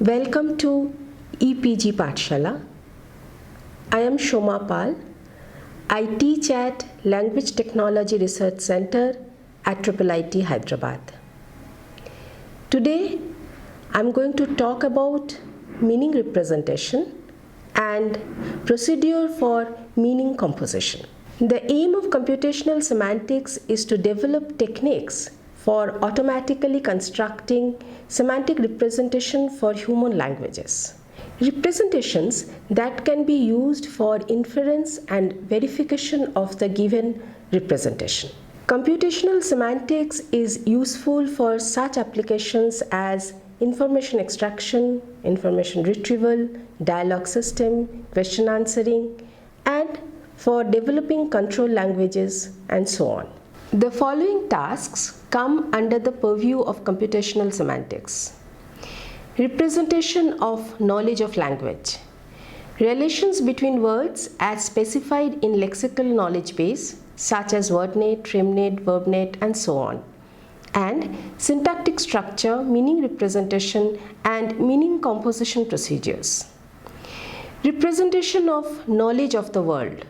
Welcome to EPG Pathshala. I am Shoma Pal. I teach at Language Technology Research Center at IIIT Hyderabad. Today I am going to talk about meaning representation and procedure for meaning composition. The aim of computational semantics is to develop techniques for automatically constructing semantic representation for human languages. Representations that can be used for inference and verification of the given representation. Computational semantics is useful for such applications as information extraction, information retrieval, dialogue system, question answering, and for developing control languages and so on. The following tasks come under the purview of computational semantics. Representation of knowledge of language. Relations between words as specified in lexical knowledge base such as wordnet, framenet, verbnet and so on. And syntactic structure, meaning representation and meaning composition procedures. Representation of knowledge of the world.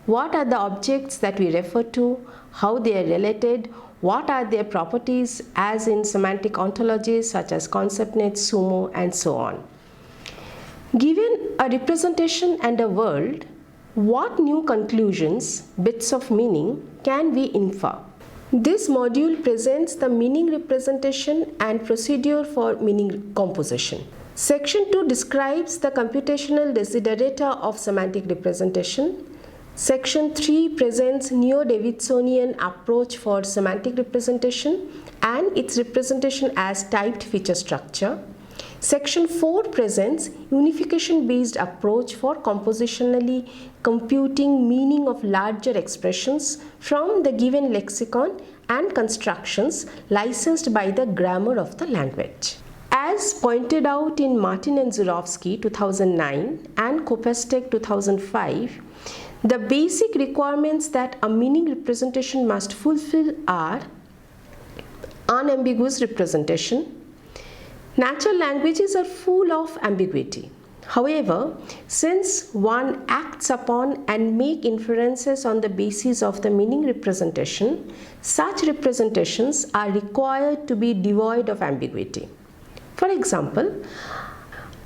What are the objects that we refer to, how they are related, what are their properties as in semantic ontologies such as ConceptNet, Sumo and so on. Given a representation and a world, what new conclusions, bits of meaning can we infer? This module presents the meaning representation and procedure for meaning composition. Section 2 describes the computational desiderata of semantic representation. Section 3 presents Neo-Davidsonian approach for semantic representation and its representation as typed feature structure. Section 4 presents unification-based approach for compositionally computing meaning of larger expressions from the given lexicon and constructions licensed by the grammar of the language. As pointed out in Martin and Zurovsky 2009 and Kopestek 2005, the basic requirements that a meaning representation must fulfill are unambiguous representation. Natural languages are full of ambiguity. However, since one acts upon and make inferences on the basis of the meaning representation, such representations are required to be devoid of ambiguity. For example,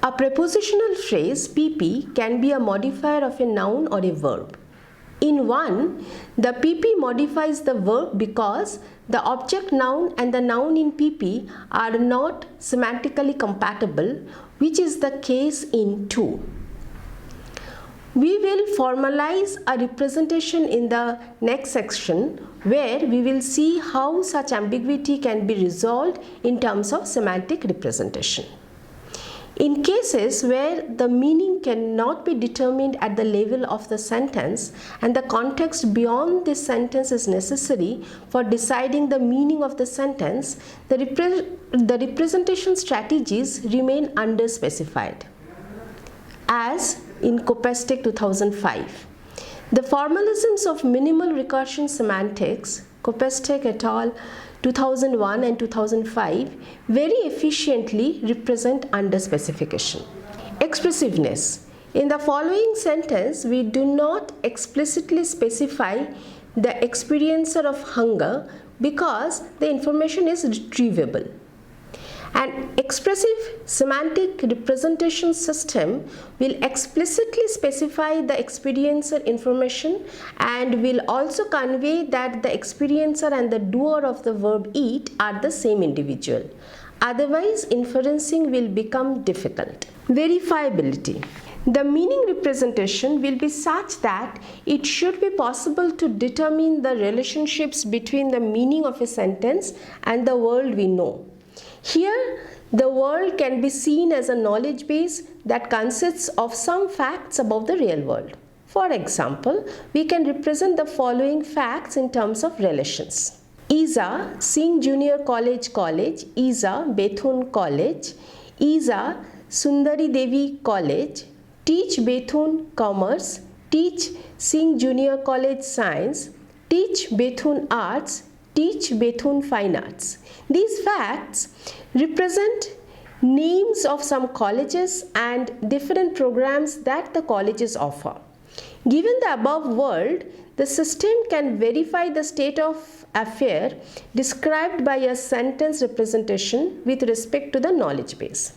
a prepositional phrase PP can be a modifier of a noun or a verb. In one, the PP modifies the verb because the object noun and the noun in PP are not semantically compatible, which is the case in 2. We will formalize a representation in the next section where we will see how such ambiguity can be resolved in terms of semantic representation. In cases where the meaning cannot be determined at the level of the sentence and the context beyond this sentence is necessary for deciding the meaning of the sentence, the representation strategies remain underspecified. As in Kopestek 2005, the formalisms of minimal recursion semantics, Kopestek et al. 2001 and 2005 very efficiently represent underspecification. Expressiveness. In the following sentence, we do not explicitly specify the experiencer of hunger because the information is retrievable. An expressive semantic representation system will explicitly specify the experiencer information and will also convey that the experiencer and the doer of the verb eat are the same individual. Otherwise, inferencing will become difficult. Verifiability. The meaning representation will be such that it should be possible to determine the relationships between the meaning of a sentence and the world we know. Here, the world can be seen as a knowledge base that consists of some facts about the real world. For example, we can represent the following facts in terms of relations. ISA, Singh Junior College College, ISA, Bethune College, ISA, Sundari Devi College, Teach Bethune Commerce, Teach Singh Junior College Science, Teach Bethune Arts, Teach Bethune Fine Arts. These facts represent names of some colleges and different programs that the colleges offer. Given the above world, the system can verify the state of affair described by a sentence representation with respect to the knowledge base.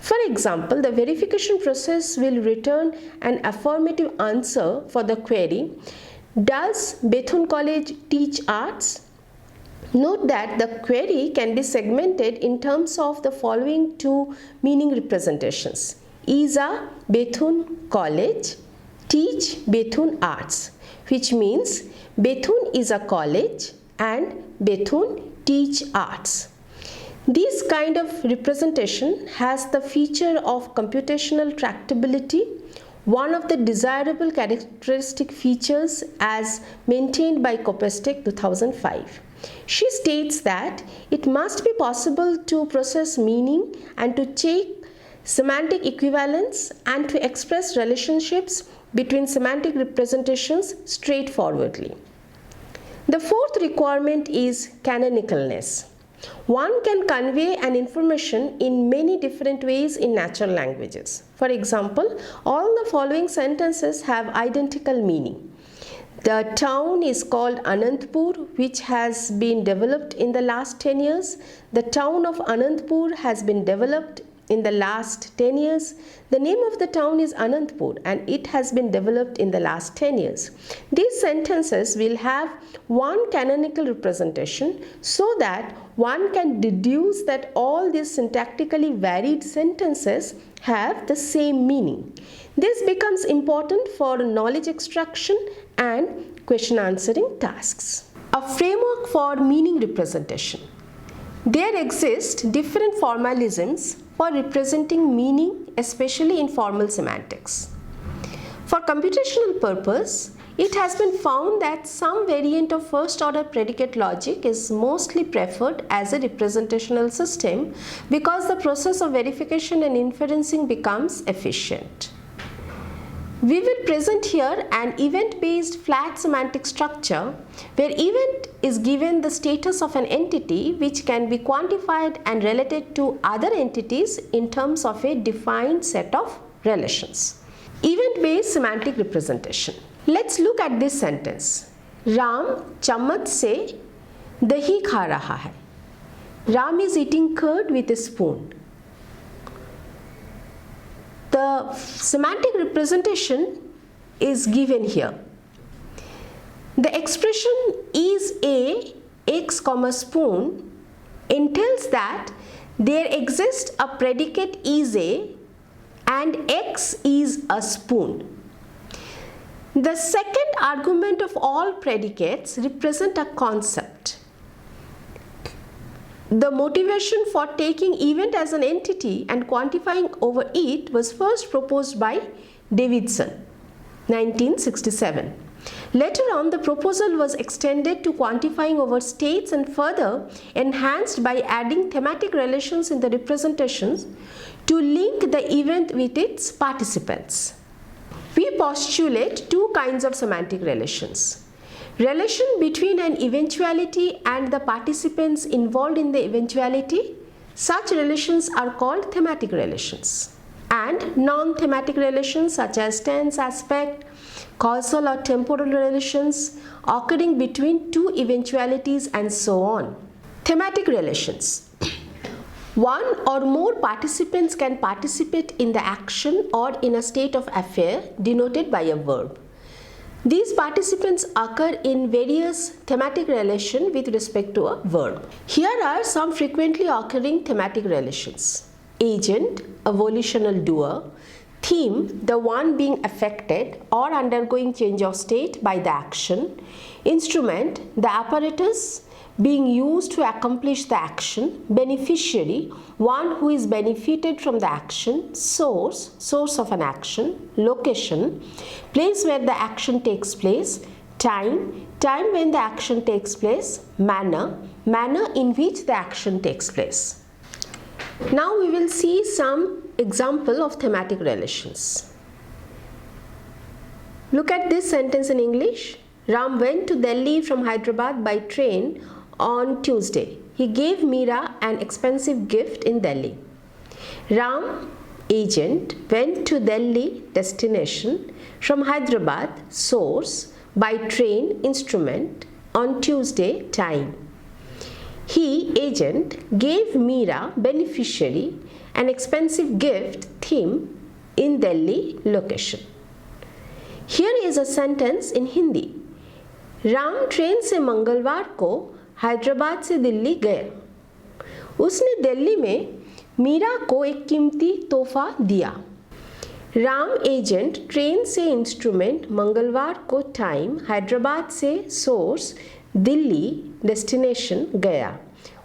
For example, the verification process will return an affirmative answer for the query, "Does Bethune College teach arts?" Note that the query can be segmented in terms of the following two meaning representations. Is a Bethune College teach Bethune arts? Which means Bethune is a college and Bethune teach arts. This kind of representation has the feature of computational tractability, one of the desirable characteristic features as maintained by Kopestek 2005. She states that it must be possible to process meaning and to check semantic equivalence and to express relationships between semantic representations straightforwardly. The fourth requirement is canonicalness. One can convey an information in many different ways in natural languages. For example, all the following sentences have identical meaning. The town is called Anantapur, which has been developed in the last 10 years. The town of Anantapur has been developed in the last 10 years. The name of the town is Anantapur and it has been developed in the last 10 years. These sentences will have one canonical representation so that one can deduce that all these syntactically varied sentences have the same meaning. This becomes important for knowledge extraction and question answering tasks. A framework for meaning representation. There exist different formalisms for representing meaning, especially in formal semantics. For computational purpose, it has been found that some variant of first order predicate logic is mostly preferred as a representational system because the process of verification and inferencing becomes efficient. We will present here an event-based flat semantic structure where event is given the status of an entity which can be quantified and related to other entities in terms of a defined set of relations. Event-based semantic representation. Let's look at this sentence. Ram चम्मच से दही खा रहा है. Ram is eating curd with a spoon. The semantic representation is given here. The expression is a x, spoon entails that there exists a predicate is a and x is a spoon. The second argument of all predicates represent a concept. The motivation for taking event as an entity and quantifying over it was first proposed by Davidson, 1967. Later on, the proposal was extended to quantifying over states and further enhanced by adding thematic relations in the representations to link the event with its participants. We postulate two kinds of semantic relations. Relation between an eventuality and the participants involved in the eventuality. Such relations are called thematic relations. And non-thematic relations such as tense, aspect, causal or temporal relations occurring between two eventualities and so on. Thematic relations. One or more participants can participate in the action or in a state of affair denoted by a verb. These participants occur in various thematic relations with respect to a verb. Here are some frequently occurring thematic relations. Agent, a volitional doer. Theme, the one being affected or undergoing change of state by the action. Instrument, the apparatus being used to accomplish the action. Beneficiary, one who is benefited from the action. Source, source of an action. Location, place where the action takes place. Time, time when the action takes place. Manner, manner in which the action takes place. Now we will see some example of thematic relations. Look at this sentence in English. Ram went to Delhi from Hyderabad by train on Tuesday. He gave Meera an expensive gift in Delhi. Ram, agent, went to Delhi destination from Hyderabad source by train instrument on Tuesday time. He, agent, gave Meera, beneficiary, an expensive gift theme in Delhi location. Here is a sentence in Hindi. Ram train से मंगलवार को हैदराबाद से दिल्ली गया। उसने दिल्ली में मीरा को एक कीमती तोहफा दिया। राम एजेंट ट्रेन से इंस्ट्रूमेंट मंगलवार को टाइम हैदराबाद से सोर्स दिल्ली डेस्टिनेशन गया।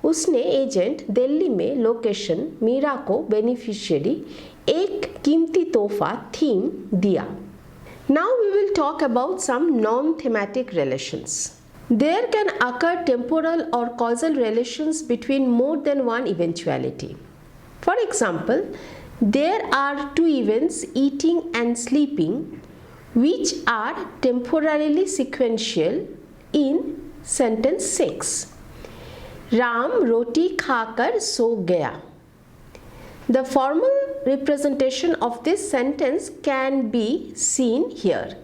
उसने एजेंट दिल्ली में लोकेशन मीरा को बेनिफिशियरी एक कीमती तोहफा थीम दिया। Now we will talk about some non-thematic relations. There can occur temporal or causal relations between more than one eventuality. For example, there are two events, eating and sleeping, which are temporarily sequential in sentence 6. Ram रोटी खाकर सो गया. The formal representation of this sentence can be seen here.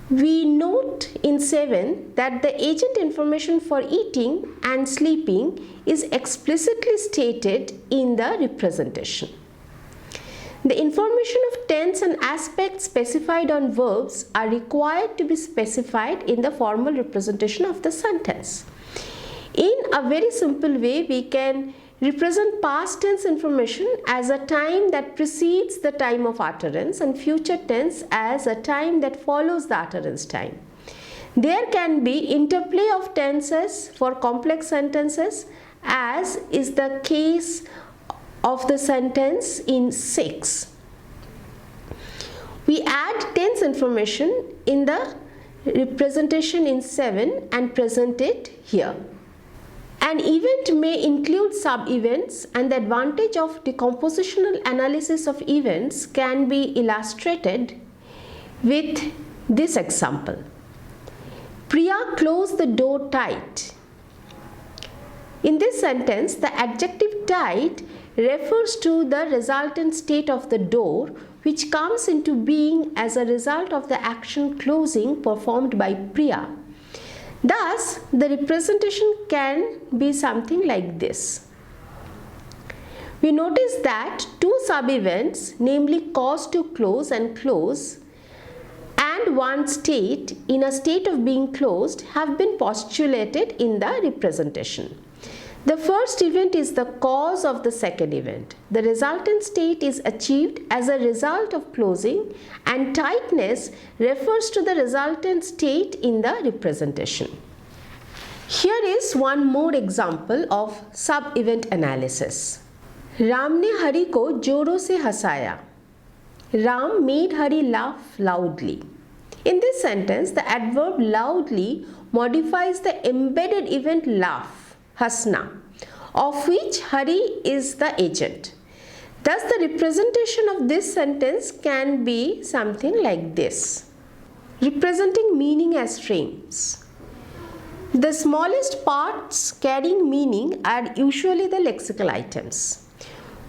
We note in 7 that the agent information for eating and sleeping is explicitly stated in the representation. The information of tense and aspects specified on verbs are required to be specified in the formal representation of the sentence. In a very simple way, we can represent past tense information as a time that precedes the time of utterance and future tense as a time that follows the utterance time. There can be interplay of tenses for complex sentences, as is the case of the sentence in 6. We add tense information in the representation in 7 and present it here. An event may include sub-events, and the advantage of decompositional analysis of events can be illustrated with this example. Priya closed the door tight. In this sentence, the adjective tight refers to the resultant state of the door, which comes into being as a result of the action closing performed by Priya. Thus, the representation can be something like this. We notice that two sub-events, namely cause to close and close, and one state in a state of being closed, have been postulated in the representation. The first event is the cause of the second event. The resultant state is achieved as a result of closing, and tightness refers to the resultant state in the representation. Here is one more example of sub-event analysis. Ram ने हरि को जोरों से हंसाया. Ram made Hari laugh loudly. In this sentence, the adverb loudly modifies the embedded event laugh, hasna, of which Hari is the agent. Thus, the representation of this sentence can be something like this. Representing meaning as frames. The smallest parts carrying meaning are usually the lexical items.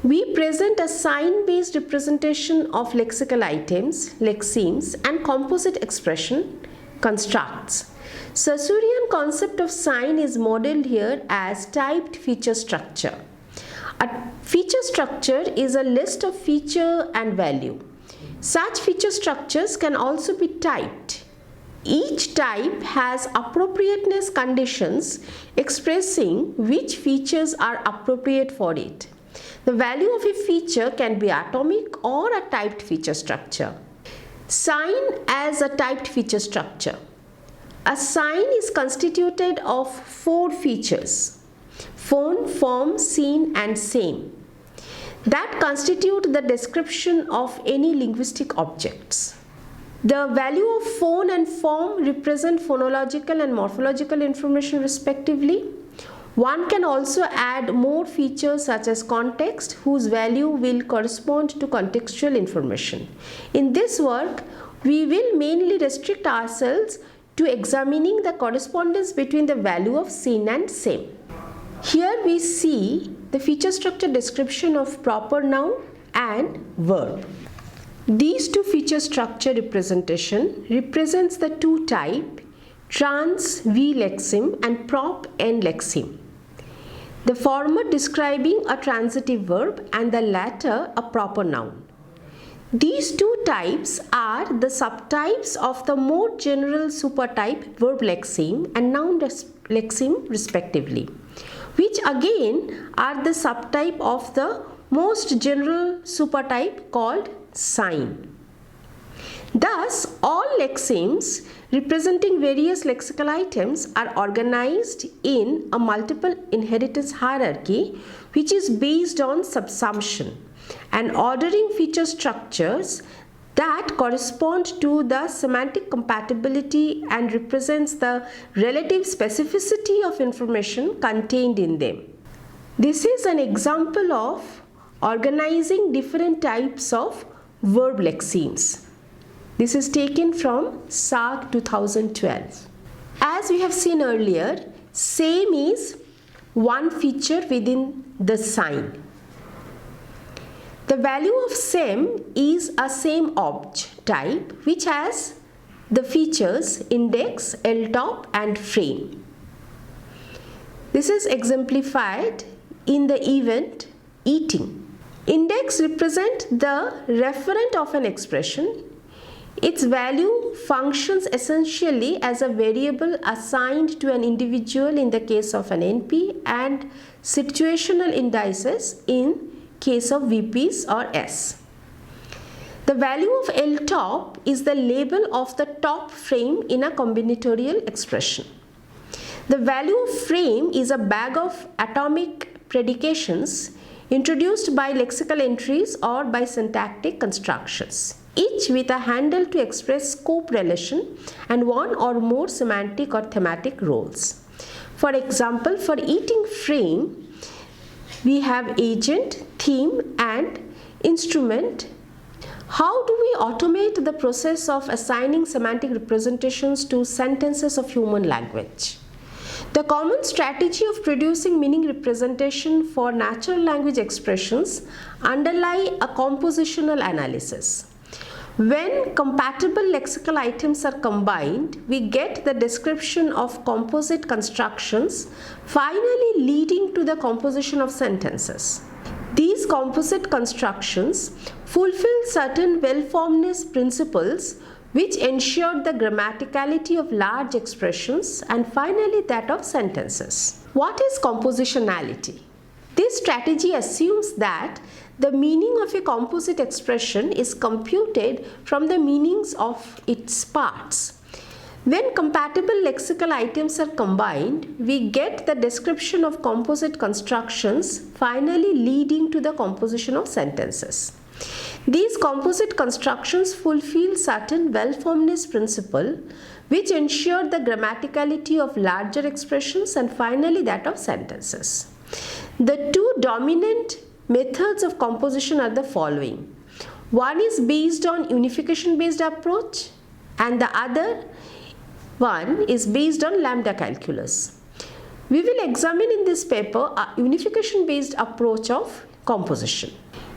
We present a sign-based representation of lexical items, lexemes, and composite expression constructs. Saussurean concept of sign is modeled here as typed feature structure. A feature structure is a list of feature and value. Such feature structures can also be typed. Each type has appropriateness conditions expressing which features are appropriate for it. The value of a feature can be atomic or a typed feature structure. Sign as a typed feature structure. A sign is constituted of 4 features: phone, form, scene, and same, that constitute the description of any linguistic objects. The value of phone and form represent phonological and morphological information respectively. One can also add more features such as context, whose value will correspond to contextual information. In this work, we will mainly restrict ourselves to examining the correspondence between the value of scene and same. Here we see the feature structure description of proper noun and verb. These two feature structure representation represents the two type trans v lexeme and prop n lexeme. The former describing a transitive verb and the latter a proper noun. These two types are the subtypes of the more general supertype verb lexeme and noun lexeme respectively, which again are the subtype of the most general supertype called sign. Thus, all lexemes representing various lexical items are organized in a multiple inheritance hierarchy which is based on subsumption and ordering feature structures that correspond to the semantic compatibility and represents the relative specificity of information contained in them. This is an example of organizing different types of verb lexemes. This is taken from SAG 2012. As we have seen earlier, same is one feature within the sign. The value of same is a same obj type which has the features index, LTOP and frame. This is exemplified in the event eating. Index represents the referent of an expression. Its value functions essentially as a variable assigned to an individual in the case of an NP and situational indices in case of VPs or S. The value of LTOP is the label of the top frame in a combinatorial expression. The value of frame is a bag of atomic predications introduced by lexical entries or by syntactic constructions, each with a handle to express scope relation and one or more semantic or thematic roles. For example, for eating frame, we have agent, theme and instrument. How do we automate the process of assigning semantic representations to sentences of human language? The common strategy of producing meaning representation for natural language expressions underlie a compositional analysis. When compatible lexical items are combined, we get the description of composite constructions, finally leading to the composition of sentences. These composite constructions fulfill certain well-formedness principles which ensure the grammaticality of large expressions and finally that of sentences. What is compositionality? This strategy assumes that the meaning of a composite expression is computed from the meanings of its parts. When compatible lexical items are combined, we get the description of composite constructions, finally leading to the composition of sentences. These composite constructions fulfill certain well-formedness principle which ensure the grammaticality of larger expressions and finally that of sentences. The two dominant methods of composition are the following. One is based on unification based approach and the other one is based on lambda calculus. We will examine in this paper a unification based approach of composition.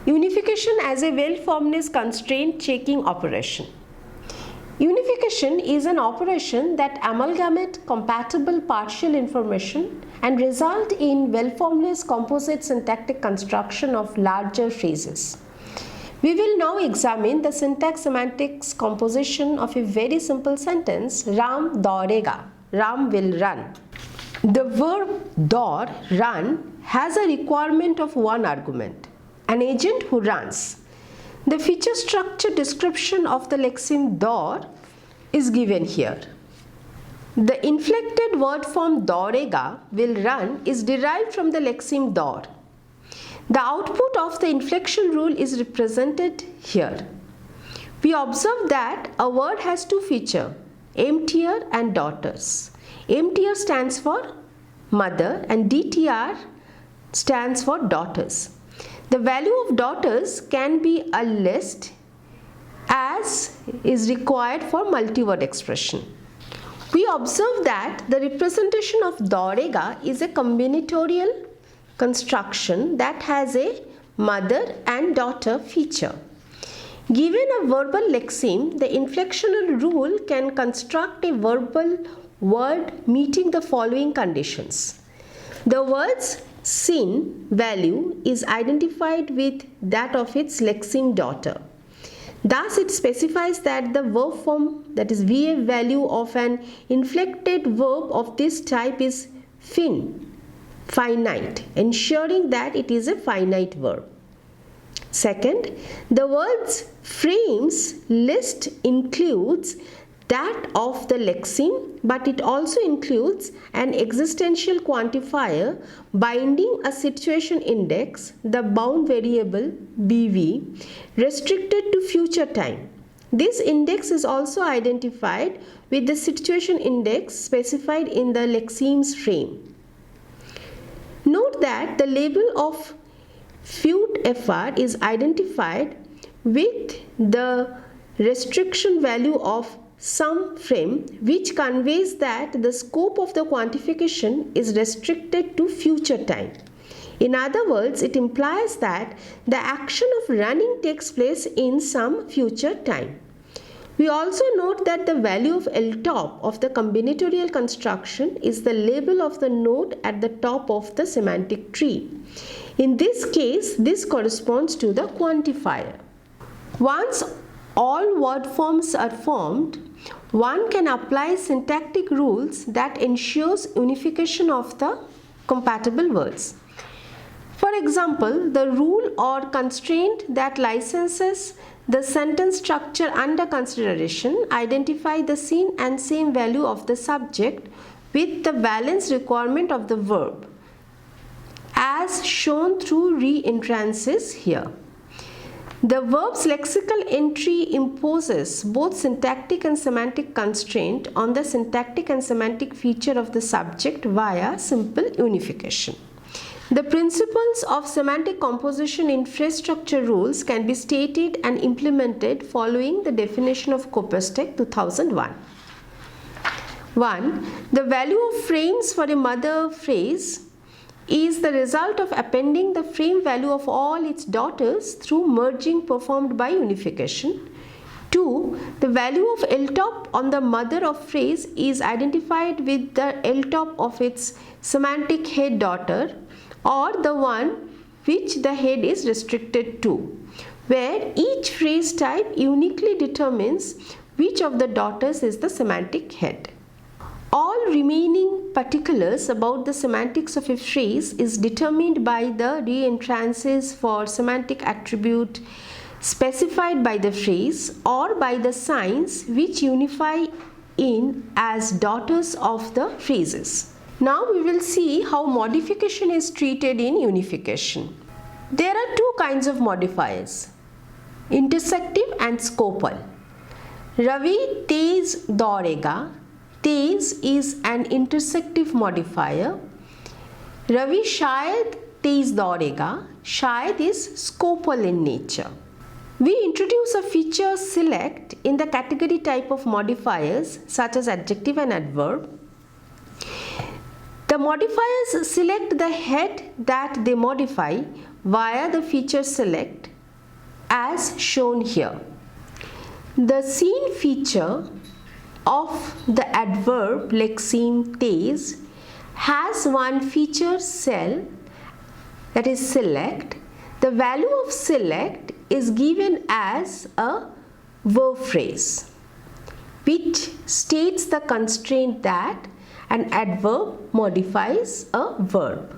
Unification as a well-formedness constraint checking operation. Unification is an operation that amalgamate compatible partial information and result in well-formedness composite syntactic construction of larger phrases. We will now examine the syntax semantics composition of a very simple sentence, Ram daudega, Ram will run. The verb daur, run, has a requirement of one argument, an agent who runs. The feature structure description of the lexeme daur is given here. The inflected word form daudega, will run, is derived from the lexeme daur. The output of the inflection rule is represented here. We observe that a word has two features, mtr and daughters. Mtr stands for mother and dtr stands for daughters. The value of daughters can be a list as is required for multi-word expression. We observe that the representation of daudega is a combinatorial construction that has a mother and daughter feature. Given a verbal lexeme, the inflectional rule can construct a verbal word meeting the following conditions. The word's sin value is identified with that of its lexeme daughter. Thus, it specifies that the verb form, that is VF value of an inflected verb of this type is finite, ensuring that it is a finite verb. Second, the word's frames list includes that of the lexeme, but it also includes an existential quantifier binding a situation index, the bound variable BV, restricted to future time. This index is also identified with the situation index specified in the lexeme's frame. Note that the label of fut fr is identified with the restriction value of some frame, which conveys that the scope of the quantification is restricted to future time. In other words, it implies that the action of running takes place in some future time. We also note that the value of LTOP of the combinatorial construction is the label of the node at the top of the semantic tree. In this case, this corresponds to the quantifier. Once all word forms are formed, one can apply syntactic rules that ensures unification of the compatible words. For example, the rule or constraint that licenses the sentence structure under consideration identify the sin and same value of the subject with the valence requirement of the verb, as shown through reentrances here. The verb's lexical entry imposes both syntactic and semantic constraint on the syntactic and semantic feature of the subject via simple unification. The principles of semantic composition in phrase structure rules can be stated and implemented following the definition of Kopestek 2001. 1. The value of frames for a mother phrase is the result of appending the frame value of all its daughters through merging performed by unification. 2. The value of LTOP on the mother of phrase is identified with the LTOP of its semantic head daughter, or the one which the head is restricted to, where each phrase type uniquely determines which of the daughters is the semantic head. All remaining particulars about the semantics of a phrase is determined by the reentrances for semantic attribute specified by the phrase or by the signs which unify in as daughters of the phrases. Now we will see how modification is treated in unification. There are two kinds of modifiers, intersective and scopal. Ravi tez daurega. Tez is an intersective modifier. Ravi shayad tez daurega. Shayad is scopal in nature. We introduce a feature select in the category type of modifiers such as adjective and adverb. The modifiers select the head that they modify via the feature select as shown here. The seen feature of the adverb lexeme tez has one feature cell, that is select. The value of select is given as a verb phrase, which states the constraint that an adverb modifies a verb.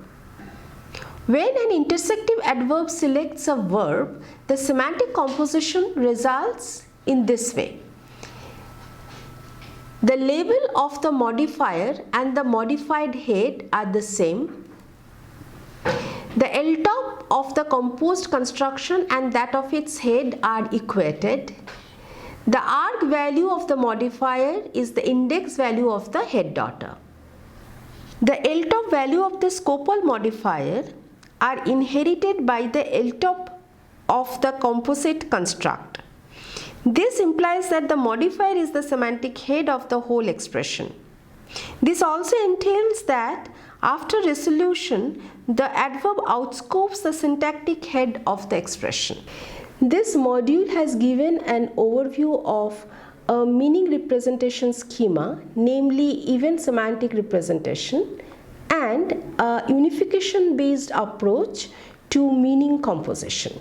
When an intersective adverb selects a verb, the semantic composition results in this way. The label of the modifier and the modified head are the same. The LTOP of the composed construction and that of its head are equated. The arg value of the modifier is the index value of the head daughter. The LTOP value of the scopal modifier are inherited by the LTOP of the composite construct. This implies that the modifier is the semantic head of the whole expression. This also entails that After resolution, the adverb outscopes the syntactic head of the expression. This module has given an overview of a meaning representation schema, namely event semantic representation, and a unification based approach to meaning composition.